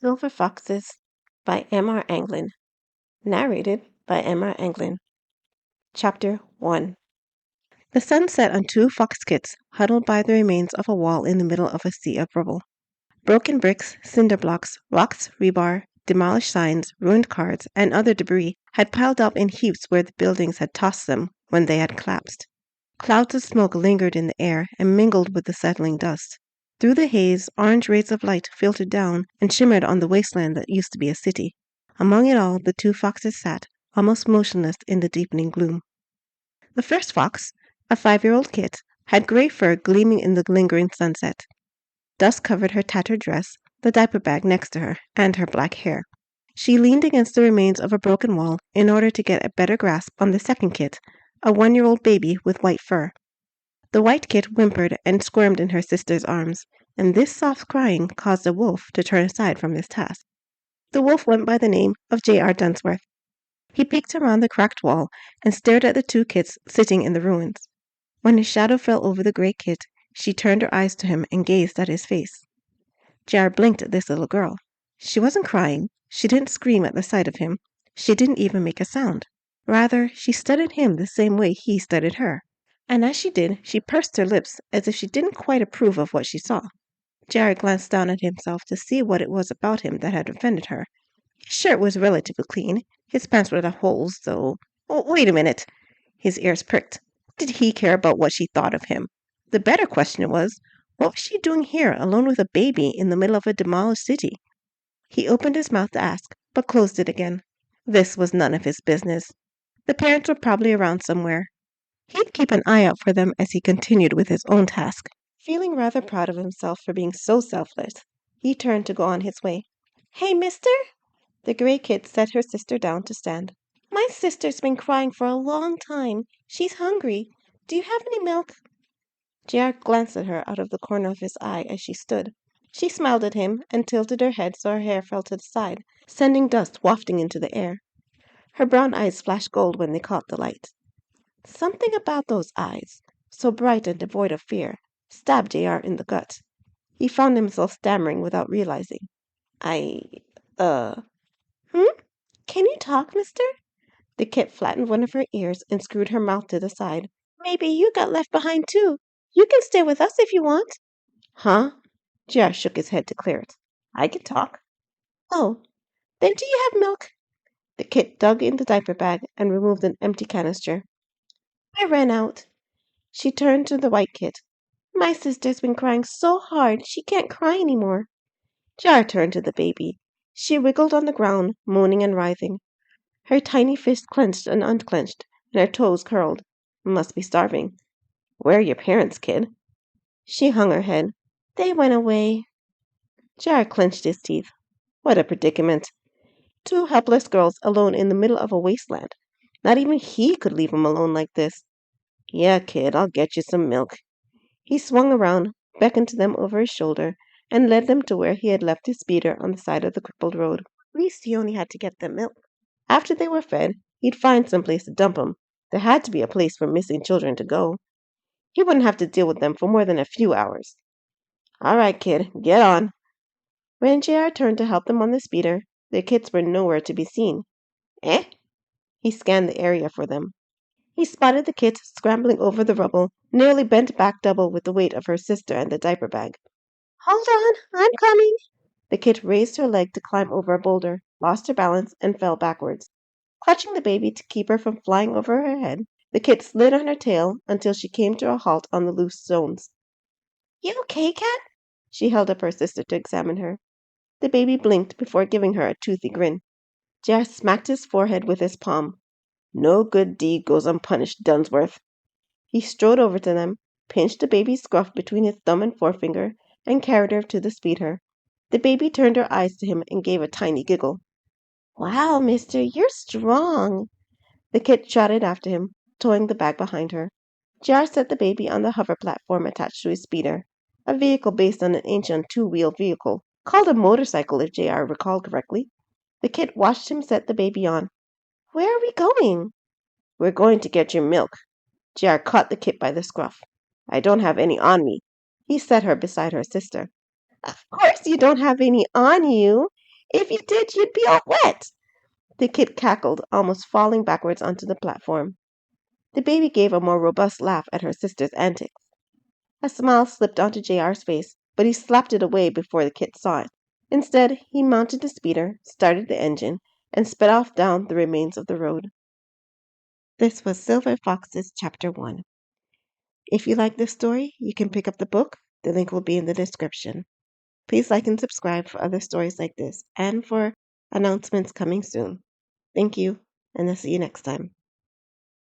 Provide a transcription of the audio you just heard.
Silver Foxes by M.R. Anglin. Narrated by M.R. Anglin. Chapter 1. The sun set on two fox kits huddled by the remains of a wall in the middle of a sea of rubble. Broken bricks, cinder blocks, rocks, rebar, demolished signs, ruined cards, and other debris had piled up in heaps where the buildings had tossed them when they had collapsed. Clouds of smoke lingered in the air and mingled with the settling dust. Through the haze, orange rays of light filtered down and shimmered on the wasteland that used to be a city. Among it all, the two foxes sat, almost motionless in the deepening gloom. The first fox, a 5-year-old kit, had gray fur gleaming in the lingering sunset. Dust covered her tattered dress, the diaper bag next to her, and her black hair. She leaned against the remains of a broken wall in order to get a better grasp on the second kit, a 1-year-old baby with white fur. The white kit whimpered and squirmed in her sister's arms, and this soft crying caused a wolf to turn aside from his task. The wolf went by the name of J.R. Dunsworth. He peeked around the cracked wall and stared at the two kits sitting in the ruins. When his shadow fell over the gray kit, she turned her eyes to him and gazed at his face. J.R. blinked at this little girl. She wasn't crying. She didn't scream at the sight of him. She didn't even make a sound. Rather, she studied him the same way he studied her. And as she did, she pursed her lips as if she didn't quite approve of what she saw. Jared glanced down at himself to see what it was about him that had offended her. His shirt was relatively clean. His pants without holes, though. Oh, wait a minute. His ears pricked. What did he care about what she thought of him? The better question was, what was she doing here alone with a baby in the middle of a demolished city? He opened his mouth to ask, but closed it again. This was none of his business. The parents were probably around somewhere. He'd keep an eye out for them as he continued with his own task. Feeling rather proud of himself for being so selfless, he turned to go on his way. Hey, mister! The gray kid set her sister down to stand. My sister's been crying for a long time. She's hungry. Do you have any milk? J.R. glanced at her out of the corner of his eye as she stood. She smiled at him and tilted her head so her hair fell to the side, sending dust wafting into the air. Her brown eyes flashed gold when they caught the light. Something about those eyes, so bright and devoid of fear, stabbed J.R. in the gut. He found himself stammering without realizing. Can you talk, mister? The kit flattened one of her ears and screwed her mouth to the side. Maybe you got left behind, too. You can stay with us if you want. Huh? J.R. shook his head to clear it. I can talk. Oh, then do you have milk? The kit dug in the diaper bag and removed an empty canister. I ran out. She turned to the white kit. My sister's been crying so hard she can't cry anymore. Jar turned to the baby. She wiggled on the ground, moaning and writhing. Her tiny fist clenched and unclenched, and her toes curled. Must be starving. Where are your parents, kid? She hung her head. They went away. Jar clenched his teeth. What a predicament. 2 helpless girls alone in the middle of a wasteland. Not even he could leave them alone like this. Yeah, kid, I'll get you some milk. He swung around, beckoned to them over his shoulder, and led them to where he had left his speeder on the side of the crippled road. At least he only had to get them milk. After they were fed, he'd find some place to dump them. There had to be a place for missing children to go. He wouldn't have to deal with them for more than a few hours. All right, kid, get on. When J.R. turned to help them on the speeder, the kids were nowhere to be seen. Eh? He scanned the area for them. He spotted the kit scrambling over the rubble, nearly bent back double with the weight of her sister and the diaper bag. Hold on, I'm coming. The kit raised her leg to climb over a boulder, lost her balance, and fell backwards. Clutching the baby to keep her from flying over her head, the kit slid on her tail until she came to a halt on the loose stones. You okay, cat? She held up her sister to examine her. The baby blinked before giving her a toothy grin. Jar smacked his forehead with his palm. No good deed goes unpunished, Dunsworth. He strode over to them, pinched the baby's scruff between his thumb and forefinger, and carried her to the speeder. The baby turned her eyes to him and gave a tiny giggle. Wow, mister, you're strong. The kid trotted after him, towing the bag behind her. Jar set the baby on the hover platform attached to his speeder, a vehicle based on an ancient 2-wheel vehicle, called a motorcycle if J.R. recalled correctly. The kid watched him set the baby on. Where are we going? We're going to get your milk. J.R. caught the kid by the scruff. I don't have any on me. He set her beside her sister. Of course you don't have any on you. If you did, you'd be all wet. The kid cackled, almost falling backwards onto the platform. The baby gave a more robust laugh at her sister's antics. A smile slipped onto JR's face, but he slapped it away before the kid saw it. Instead, he mounted the speeder, started the engine, and sped off down the remains of the road. This was Silver Fox's Chapter 1. If you like this story, you can pick up the book. The link will be in the description. Please like and subscribe for other stories like this and for announcements coming soon. Thank you, and I'll see you next time.